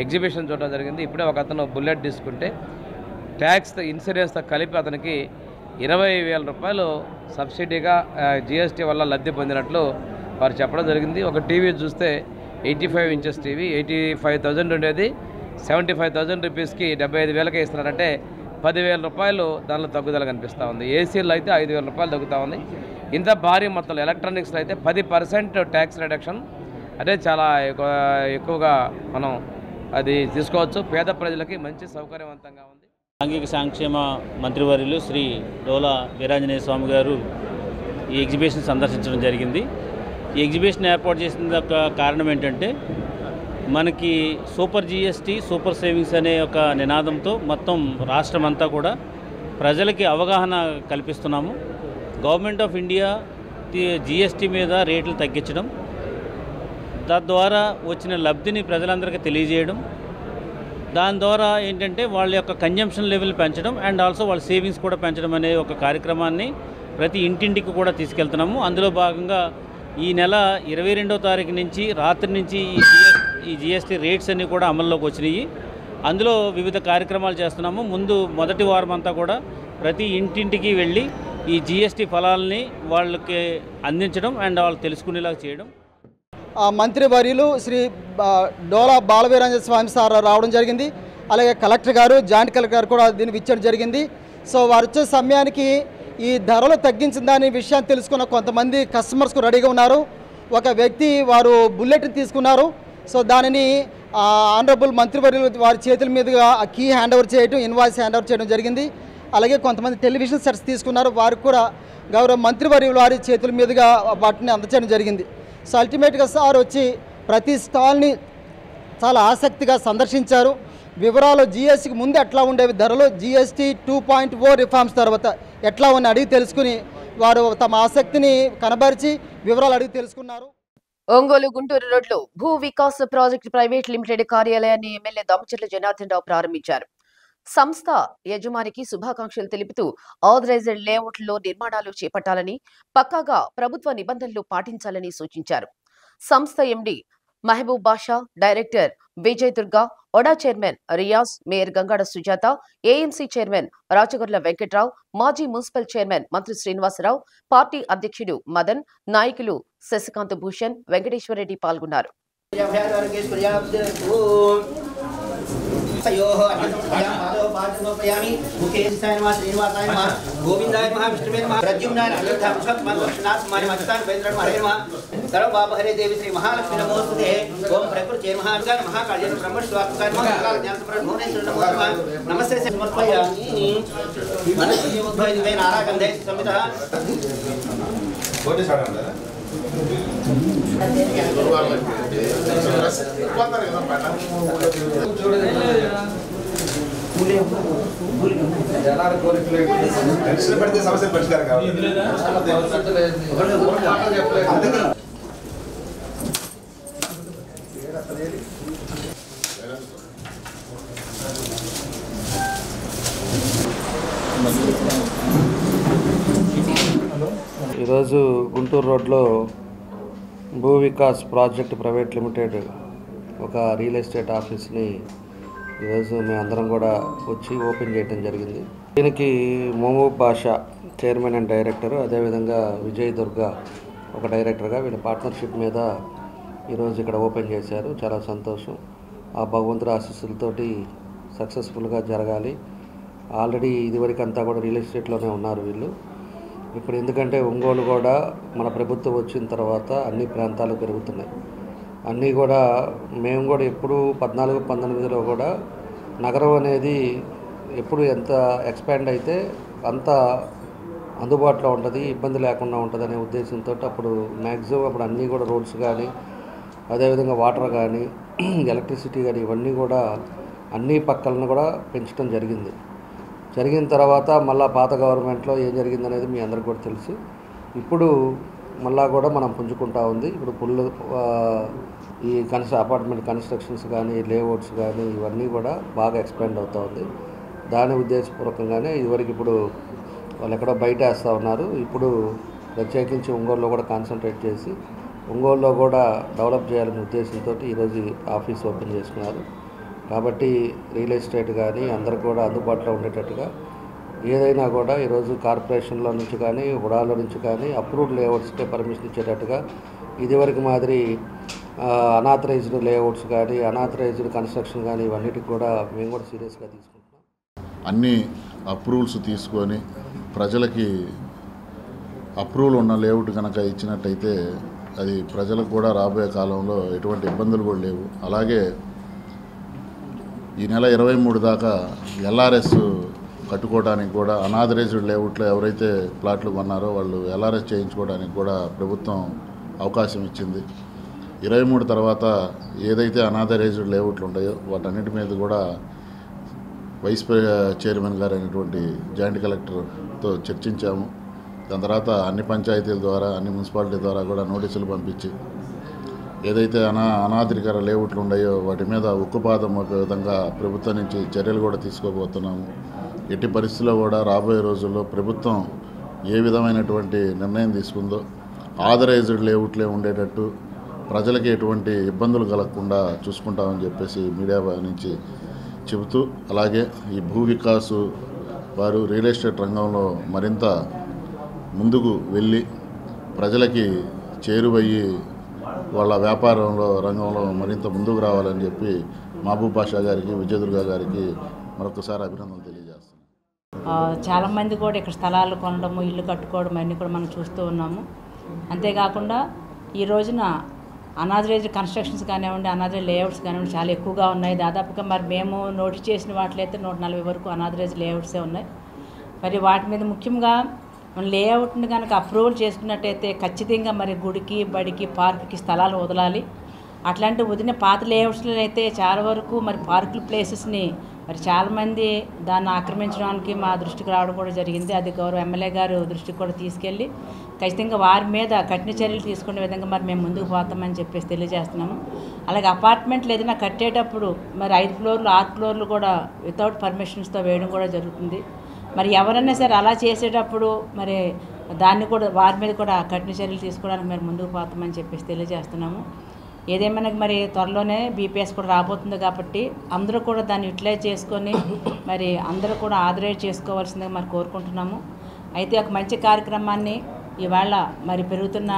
ఎగ్జిబిషన్ చూడడం జరిగింది. ఇప్పుడే ఒక అతను బుల్లెట్ తీసుకుంటే ట్యాక్స్ ఇన్సూరెన్స్తో కలిపి అతనికి 20,000 రూపాయలు సబ్సిడీగా జీఎస్టీ వల్ల లబ్ధి పొందినట్లు వారు చెప్పడం జరిగింది. ఒక టీవీ చూస్తే 85 ఇంచెస్ టీవీ 85,000 ఉండేది 75,000 రూపీస్కి 75,000కే ఇస్తున్నారంటే 10,000 రూపాయలు దానిలో తగ్గుదల కనిపిస్తూ ఉంది. ఏసీలో అయితే 5,000 రూపాయలు తగ్గుతూ ఉంది. ఇంత భారీ మొత్తంలో ఎలక్ట్రానిక్స్లో అయితే 10% ట్యాక్స్ రిడక్షన్, అదే చాలా ఎక్కువగా మనం అది తీసుకోవచ్చు. పేద ప్రజలకి మంచి సౌకర్యవంతంగా ఉంది. సాంఘిక సంక్షేమ మంత్రివర్యులు శ్రీ డోలా వీరాంజనేయ స్వామి గారు ఈ ఎగ్జిబిషన్ సందర్శించడం జరిగింది. ఈ ఎగ్జిబిషన్ ఏర్పాటు చేసిన ఒక కారణం ఏంటంటే మనకి సూపర్ జీఎస్టీ, సూపర్ సేవింగ్స్ అనే ఒక నినాదంతో మొత్తం రాష్ట్రం అంతా కూడా ప్రజలకి అవగాహన కల్పిస్తున్నాము. గవర్నమెంట్ ఆఫ్ ఇండియా జీఎస్టీ మీద రేట్లు తగ్గించడం, తద్వారా వచ్చిన లబ్ధిని ప్రజలందరికీ తెలియజేయడం, దాని ద్వారా ఏంటంటే వాళ్ళ యొక్క కన్జంప్షన్ లెవెల్ పెంచడం అండ్ ఆల్సో వాళ్ళ సేవింగ్స్ కూడా పెంచడం అనే ఒక కార్యక్రమాన్ని ప్రతి ఇంటింటికి కూడా తీసుకెళ్తున్నాము. అందులో భాగంగా ఈ నెల 22వ తారీఖు నుంచి రాత్రి నుంచి ఈ జీఎస్టీ రేట్స్ అన్నీ కూడా అమల్లోకి వచ్చినాయి. అందులో వివిధ కార్యక్రమాలు చేస్తున్నాము. మొదటి వారం అంతా కూడా ప్రతి ఇంటింటికి వెళ్ళి ఈ జీఎస్టీ ఫలాలని వాళ్ళకి అందించడం అండ్ వాళ్ళు తెలుసుకునేలా చేయడం. మంత్రివర్యులు శ్రీ డోలా బాలవీరాంజనేయ స్వామి సార్ రావడం జరిగింది. అలాగే కలెక్టర్ గారు, జాయింట్ కలెక్టర్ గారు కూడా దీన్ని ఇచ్చడం జరిగింది. సో వారు వచ్చే సమయానికి ఈ ధరలు తగ్గించిన దాని విషయాన్ని తెలుసుకున్న కొంతమంది కస్టమర్స్కు రెడీగా ఉన్నారు. ఒక వ్యక్తి వారు బుల్లెట్ని తీసుకున్నారు. సో దానిని ఆనరబుల్ మంత్రివర్యులు వారి చేతుల మీదుగా ఆ కీ హ్యాండ్ ఓవర్ చేయడం, ఇన్వాయిస్ హ్యాండ్ ఓవర్ చేయడం జరిగింది. అలాగే కొంతమంది టెలివిజన్ సెట్స్ తీసుకున్నారు, వారికి కూడా గౌరవ మంత్రివర్యులు వారి చేతుల మీదుగా వాటిని అందచేయడం జరిగింది. సో అల్టిమేట్గా సార్ వచ్చి ప్రతి స్టాల్ని చాలా ఆసక్తిగా సందర్శించారు. వివరాలు జిఎస్టీకి ముందు ఎట్లా ఉండేవి ధరలు, జిఎస్టీ 2.0 రిఫార్మ్స్ తర్వాత ఎట్లా ఉన్న అడిగి తెలుసుకుని వారు తమ ఆసక్తిని కనబరిచి వివరాలు అడిగి తెలుసుకున్నారు. ఒంగోలు గుంటూరు రోడ్లో భూ వికాస్ ప్రాజెక్టు ప్రైవేట్ లిమిటెడ్ కార్యాలయాన్ని ఎమ్మెల్యే దామచర్ల జనార్దన్ రావు ప్రారంభించారు. సంస్థ యజమానికి శుభాకాంక్షలు తెలుపుతూ ఆథరైజ్డ్ లేఅవుట్లో నిర్మాణాలు చేపట్టాలని, పక్కాగా ప్రభుత్వ నిబంధనలు పాటించాలని సూచించారు. సంస్థ ఎండీ మహబూబ్ బాషా, డైరెక్టర్ విజయ్ దుర్గా, ఒడా chairman Riyaz, mayor Gangada Sujatha, AMC chairman Rachagorla Venkatrao, మాజీ మున్సిపల్ చైర్మన్ మంత్రి శ్రీనివాసరావు, పార్టీ అధ్యక్షుడు మదన్, నాయకులు శశికాంత్ భూషణ్, వెంకటేశ్వరరెడ్డి పాల్గొన్నారు. गोविंदाय नमः विष्णुवे नमः प्रद्युम्नाय नमः विश्वनाथ कुमारी मत्तान वेंद्रन हरे नमः सर्वपाप हरे देवी श्री महालक्ष्मी नमोस्तुते ओम प्रकृति नमः नमः काल्यन ब्रह्मस्वात्कार नमः काल ज्ञान समरण भुवनेश्वर नमः नमस्ते समर्पयामि मनस्वी उद्भव दिवे नारागंधे समितः कोटे साडंदा జనాల కోరికలు టెన్షన్ పడితే సమస్యలు పరిష్కారం కావాలి. ఈరోజు గుంటూరు రోడ్లో భూ వికాస్ ప్రాజెక్ట్ ప్రైవేట్ లిమిటెడ్ ఒక రియల్ ఎస్టేట్ ఆఫీస్ని ఈరోజు మేమందరం కూడా వచ్చి ఓపెన్ చేయడం జరిగింది. దీనికి మహబూబ్ బాషా చైర్మన్ అండ్ డైరెక్టర్, అదేవిధంగా విజయ్ దుర్గా ఒక డైరెక్టర్గా వీళ్ళ పార్ట్నర్షిప్ మీద ఈరోజు ఇక్కడ ఓపెన్ చేశారు. చాలా సంతోషం. ఆ భగవంతుడి ఆశీస్సులతోటి సక్సెస్ఫుల్గా జరగాలి. ఆల్రెడీ ఇదివరకు అంతా కూడా రియల్ ఎస్టేట్లోనే ఉన్నారు వీళ్ళు. ఇప్పుడు ఎందుకంటే ఒంగోలు కూడా మన ప్రభుత్వం వచ్చిన తర్వాత అన్ని ప్రాంతాలు పెరుగుతున్నాయి. అన్నీ కూడా మేము కూడా ఎప్పుడు 14-19లో కూడా నగరం అనేది ఎప్పుడు ఎంత ఎక్స్పాండ్ అయితే అంత అందుబాటులో ఉంటుంది, ఇబ్బంది లేకుండా ఉంటుంది అనే ఉద్దేశంతో అప్పుడు మ్యాక్సిమం అప్పుడు అన్నీ కూడా రోడ్స్ కానీ, అదేవిధంగా వాటర్ కానీ, ఎలక్ట్రిసిటీ కానీ ఇవన్నీ కూడా అన్ని పక్కలను కూడా పెంచడం జరిగింది. జరిగిన తర్వాత మళ్ళీ పాత గవర్నమెంట్లో ఏం జరిగింది అనేది మీ అందరికీ కూడా తెలుసు. ఇప్పుడు మళ్ళా కూడా మనం పుంజుకుంటా ఉంది. ఇప్పుడు ఈ అపార్ట్మెంట్ కన్స్ట్రక్షన్స్ కానీ, లేఅవుట్స్ కానీ ఇవన్నీ కూడా బాగా ఎక్స్పాండ్ అవుతూ ఉంది. దాని ఉద్దేశపూర్వకంగానే ఇదివరకు ఇప్పుడు వాళ్ళు ఎక్కడో బయట వేస్తూ ఉన్నారు. ఇప్పుడు ప్రత్యేకించి ఒంగోలులో కూడా కాన్సన్ట్రేట్ చేసి ఒంగోలులో కూడా డెవలప్ చేయాలనే ఉద్దేశంతో ఈరోజు ఆఫీస్ ఓపెన్ చేసుకున్నారు. కాబట్టి రియల్ ఎస్టేట్ కానీ అందరికి కూడా అందుబాటులో ఉండేటట్టుగా ఏదైనా కూడా ఈరోజు కార్పొరేషన్లో నుంచి కానీ, హుడాలో నుంచి కానీ అప్రూవ్డ్ లేఅవుట్స్కే పర్మిషన్ ఇచ్చేటట్టుగా ఇదివరకు మాదిరి అనాథరైజ్డ్ లేఅవుట్స్ కానీ, అనాథరైజ్డ్ కన్స్ట్రక్షన్ కానీ ఇవన్నిటికి కూడా మేము కూడా సీరియస్గా తీసుకుంటున్నాం. అన్ని అప్రూవల్స్ తీసుకొని ప్రజలకి అప్రూవల్ ఉన్న లేఅవుట్ కనుక ఇచ్చినట్టయితే అది ప్రజలకు కూడా రాబోయే కాలంలో ఎటువంటి ఇబ్బందులు కూడా లేవు. అలాగే ఈ నెల 23 దాకా ఎల్ఆర్ఎస్ కట్టుకోవడానికి కూడా అనాథరైజ్డ్ లేఅవుట్లో ఎవరైతే ప్లాట్లు కొన్నారో వాళ్ళు ఎల్ఆర్ఎస్ చేయించుకోవడానికి కూడా ప్రభుత్వం అవకాశం ఇచ్చింది. 23 తర్వాత ఏదైతే అనాథరైజ్డ్ లేఅవుట్లు ఉన్నాయో వాటన్నిటి మీద కూడా వైస్ చైర్మన్ గారు అయినటువంటి జాయింట్ కలెక్టర్తో చర్చించాము. దాని తర్వాత అన్ని పంచాయతీల ద్వారా, అన్ని మున్సిపాలిటీ ద్వారా కూడా నోటీసులు పంపించి ఏదైతే అనాథరికర లేఅవుట్లు ఉన్నాయో వాటి మీద ఉక్కుపాదం మోపే విధంగా ప్రభుత్వం నుంచి చర్యలు కూడా తీసుకోబోతున్నాము. ఎట్టి పరిస్థితుల్లో కూడా రాబోయే రోజుల్లో ప్రభుత్వం ఏ విధమైనటువంటి నిర్ణయం తీసుకుందో ఆథరైజ్డ్ లేఅవుట్లే ఉండేటట్టు ప్రజలకి ఎటువంటి ఇబ్బందులు కలగకుండా చూసుకుంటామని చెప్పేసి మీడియా నుంచి చెబుతూ, అలాగే ఈ భూ వికాసు వారు రియల్ ఎస్టేట్ రంగంలో మరింత ముందుకు వెళ్ళి ప్రజలకి చేరువయ్యి వాళ్ళ వ్యాపారంలో రంగంలో మరింత ముందుకు రావాలని చెప్పి మహబూబ్ బాషా గారికి, విజయదుర్గా గారికి మరొకసారి అభినందనలు తెలియజేస్తున్నాను. చాలామంది కూడా ఇక్కడ స్థలాలు కొనడము, ఇల్లు కట్టుకోవడం అన్నీ కూడా మనం చూస్తూ ఉన్నాము. అంతేకాకుండా ఈ రోజున అనాథరైజ్డ్ కన్స్ట్రక్షన్స్ కానివ్వండి, అనాథరైజ్డ్ లేఅవుట్స్ కానివ్వండి చాలా ఎక్కువగా ఉన్నాయి. దాదాపుగా మరి మేము నోటీస్ చేసిన వాటిలో అయితే 140 వరకు అనాథరైజ్డ్ లేఅవుట్సే ఉన్నాయి. మరి వాటి మీద ముఖ్యంగా మన లేఅవుట్ని కనుక అప్రూవల్ చేసుకున్నట్టయితే ఖచ్చితంగా మరి గుడికి, బడికి, పార్కుకి స్థలాలు వదలాలి. అట్లాంటి వదిలిన పాత లేఅవుట్స్లో అయితే చాలా వరకు మరి పార్కుల ప్లేసెస్ని మరి చాలామంది దాన్ని ఆక్రమించడానికి మా దృష్టికి రావడం కూడా జరిగింది. అది గౌరవ ఎమ్మెల్యే గారు దృష్టికి కూడా తీసుకెళ్ళి ఖచ్చితంగా వారి మీద కఠిన చర్యలు తీసుకునే విధంగా మరి మేము ముందుకు పోతామని చెప్పేసి తెలియజేస్తున్నాము. అలాగే అపార్ట్మెంట్లు ఏదైనా కట్టేటప్పుడు మరి 5 ఫ్లోర్లు 6 ఫ్లోర్లు కూడా వితౌట్ పర్మిషన్స్తో వేయడం కూడా జరుగుతుంది. మరి ఎవరైనా సరే అలా చేసేటప్పుడు మరి దాన్ని కూడా వారి మీద కూడా కఠిన చర్యలు తీసుకోవడానికి మరి ముందుకు పోతామని చెప్పేసి తెలియజేస్తున్నాము. ఏదేమైనా మరి త్వరలోనే బీపీఎస్ కూడా రాబోతుంది కాబట్టి అందరూ కూడా దాన్ని యూటిలైజ్ చేసుకొని మరి అందరూ కూడా ఆదరేట్ చేసుకోవాల్సిందిగా మరి కోరుకుంటున్నాము. అయితే ఒక మంచి కార్యక్రమాన్ని ఇవాళ మరి పెరుగుతున్న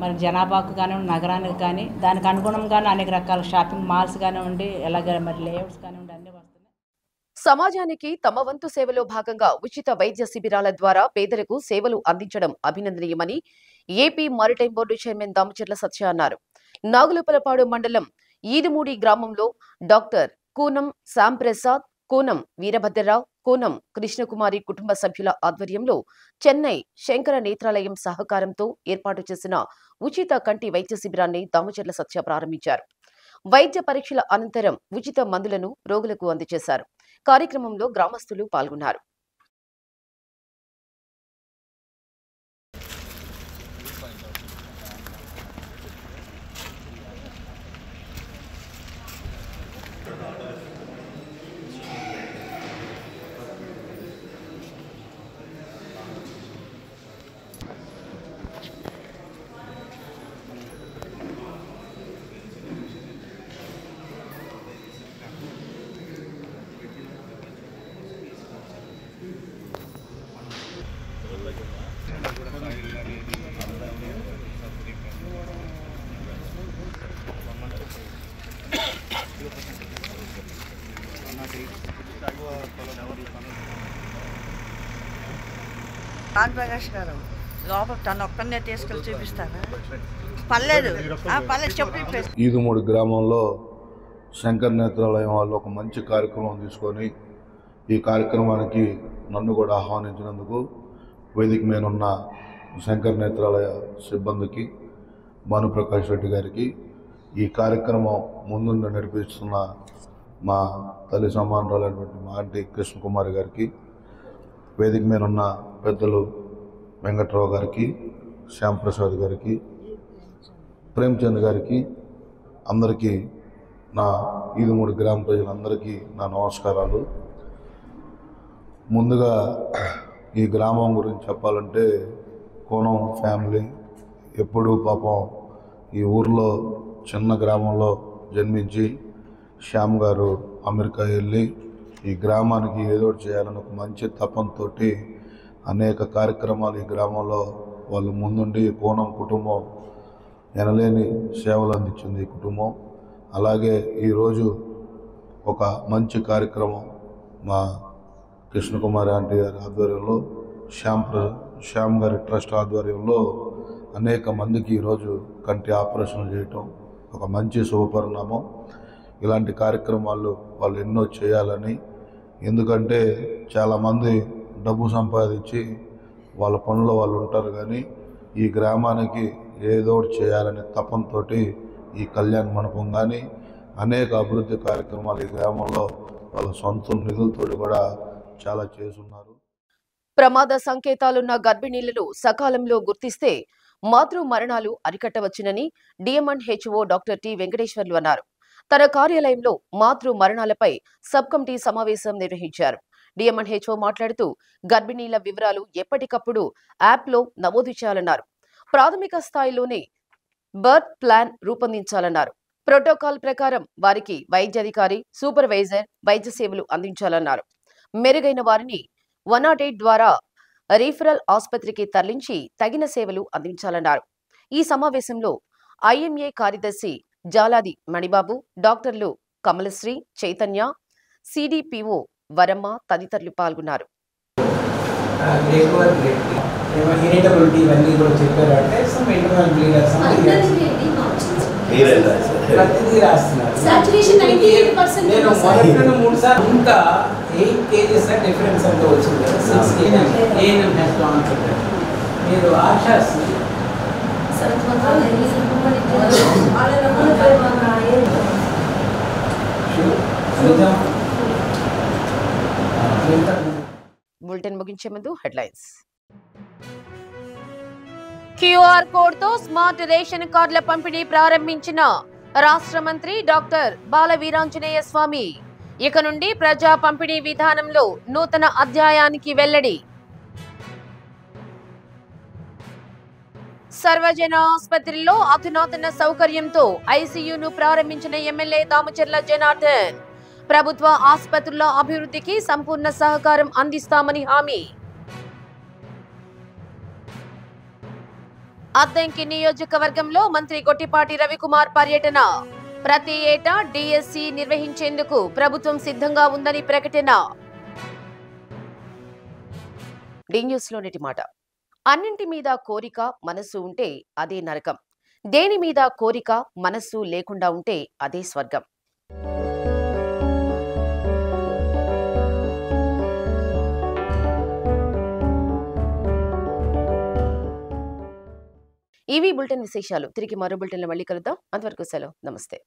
మరి జనాభాకు కానివ్వండి, నగరానికి కానీ దానికి అనుగుణంగానే అనేక రకాల షాపింగ్ మాల్స్ కానివ్వండి, ఎలాగ మరి లేఅవుట్స్ కానివ్వండి అన్నీ వస్తున్నాయి. సమాజానికి తమ వంతు సేవలో భాగంగా ఉచిత వైద్య శిబిరాల ద్వారా పేదలకు సేవలు అందించడం అభినందనీయమని AP maritime board chairman Damacharla Satya అన్నారు. నాగులపలపాడు మండలం ఈదుమూడి గ్రామంలో డాక్టర్ కూనం శ్యాంప్రసాద్, కూనం వీరభద్రరావు, కూనం కృష్ణకుమారి కుటుంబ సభ్యుల ఆధ్వర్యంలో చెన్నై శంకర నేత్రాలయం సహకారంతో ఏర్పాటు చేసిన ఉచిత కంటి వైద్య శిబిరాన్ని దామచర్ల సత్య ప్రారంభించారు. వైద్య పరీక్షల అనంతరం ఉచిత మందులను రోగులకు అందజేశారు. కార్యక్రమంలో గ్రామస్తులు పాల్గొన్నారు. రాన్ ప్రకాష్ గారు లోపల తను ఒక్కనే తీసుకెళ్ళి చూపిస్తాను. పర్లేదు చెప్పి ఈదుమూడి గ్రామంలో శంకర్ నేత్రాలయం వాళ్ళు ఒక మంచి కార్యక్రమం తీసుకొని ఈ కార్యక్రమానికి నన్ను కూడా ఆహ్వానించినందుకు వేదిక మీద ఉన్న శంకర్ నేత్రాలయ సిబ్బందికి, భానుప్రకాష్ రెడ్డి గారికి, ఈ కార్యక్రమం ముందుండి నడిపిస్తున్న మా తల్లి సమానురాలైనటువంటి మా ఆంటీ కృష్ణకుమారి గారికి, వేదిక మీద ఉన్న పెద్దలు వెంకట్రావు గారికి, శ్యాంప్రసాద్ గారికి, ప్రేమ్చంద్ గారికి, అందరికీ నా ఈదుమూడి గ్రామ ప్రజలందరికీ నా నమస్కారాలు. ముందుగా ఈ గ్రామం గురించి చెప్పాలంటే కోనం ఫ్యామిలీ ఎప్పుడూ పాపం ఈ ఊర్లో చిన్న గ్రామంలో జన్మించి శ్యామ్ గారు అమెరికా వెళ్ళి ఈ గ్రామానికి ఏదో చేయాలని ఒక మంచి తపంతో అనేక కార్యక్రమాలు ఈ గ్రామంలో వాళ్ళు ముందుండి కోనం కుటుంబం ఎనలేని సేవలు అందించింది ఈ కుటుంబం. అలాగే ఈరోజు ఒక మంచి కార్యక్రమం మా కృష్ణకుమారి ఆంటీ గారి ఆధ్వర్యంలో, శ్యామ్ గారి ట్రస్ట్ ఆధ్వర్యంలో అనేక మందికి ఈరోజు కంటి ఆపరేషన్లు చేయటం ఒక మంచి శుభపరిణామం. ఇలాంటి కార్యక్రమాలు వాళ్ళు ఎన్నో చేయాలని, ఎందుకంటే చాలామంది డబ్బు సంపాదించి వాళ్ళ పనుల్లో వాళ్ళు ఉంటారు, కానీ ఈ గ్రామానికి ఏదో చేయాలనే తపంతో ఈ కళ్యాణ మండపం కానీ అనేక అభివృద్ధి కార్యక్రమాలు ఈ గ్రామంలో వాళ్ళ సొంత నిధులతో కూడా చాలా చేస్తున్నారు. ప్రమాద సంకేతాలున్న గర్భిణీలను సకాలంలో గుర్తిస్తే మాతృ మరణాలు అరికట్టవచ్చునని డిఎంఎన్హెచ్ఓ డాక్టర్ టి వెంకటేశ్వర్లు అన్నారు. తన కార్యాలయంలో మాతృ మరణాలపై సబ్ కమిటీ సమావేశం నిర్వహించారు. డిఎంఎన్హెచ్ఓ మాట్లాడుతూ గర్భిణీల వివరాలు ఎప్పటికప్పుడు యాప్లో నమోదు చేయాలన్నారు. ప్రాథమిక స్థాయిలోనే బర్త్ ప్లాన్ రూపొందించాలన్నారు. ప్రోటోకాల్ ప్రకారం వారికి వైద్యాధికారి, సూపర్వైజర్ వైద్య సేవలు అందించాలన్నారు. మెరుగైన వారిని 108 ద్వారా రీఫరల్ ఆసుపత్రికి తరలించి తగిన సేవలు అందించాలన్నారు. ఈ సమావేశంలో ఐఎంఏ కార్యదర్శి జాలాది మణిబాబు, డాక్టర్లు కమలశ్రీ, చైతన్య, సిడిపిఓ వరమ్మ తదితరులు పాల్గొన్నారు. ఇరిటబిలిటీ ఇవన్నీ కూడా చెప్పారు. అంటే సమ్ ఇంటర్నల్ బ్లీడర్స్ ప్రతిదీ రాస్తున్నారు. నేను మొదటి 3 సార్లు ఇంత 8 kgs డిఫరెన్స్ అంతా వచ్చింది కదా. 6 ఏఎన్ఎం హ్యాస్ టు ఆన్సర్. మీరు ఆశాస్ బులెటిన్ ముగించే ముందు హెడ్లైన్స్. క్యూఆర్ కోడ్ తో స్మార్ట్ రేషన్ కార్డుల పంపిణీ ప్రారంభించిన రాష్ట్ర మంత్రి డాక్టర్ బాల వీరాంజనేయ స్వామి. ఇక నుండి ప్రజా పంపిణీ విధానంలో నూతన అధ్యాయానికి వెల్లడి. సర్వజన ఆసుపత్రిలో అధునాతన సౌకర్యంతో ఐసీయూను ప్రారంభించిన ఎమ్మెల్యే దామచర్ల జనార్దన్. ప్రభుత్వ ఆసుపత్రుల అభివృద్ధికి సంపూర్ణ సహకారం అందిస్తామని హామీ. అద్దంకి నియోజకవర్గంలో మంత్రి గొట్టిపాటి రవికుమార్ పర్యటన. ప్రతి ఏటా డిఎస్సి నిర్వహించేందుకు ప్రభుత్వం సిద్ధంగా ఉందని ప్రకటన. డి న్యూస్ లో నేటి మాట. అన్నింటి మీద కోరిక మనస్సు ఉంటే అదే నరకం. దేని మీద కోరిక మనస్సు లేకుండా ఉంటే అదే స్వర్గం. ఇవి బులెటిన్ విశేషాలు. తిరిగి మరో బులెటిన్లో మళ్ళీ కలుద్దాం. అంతవరకు సెలవు. నమస్తే.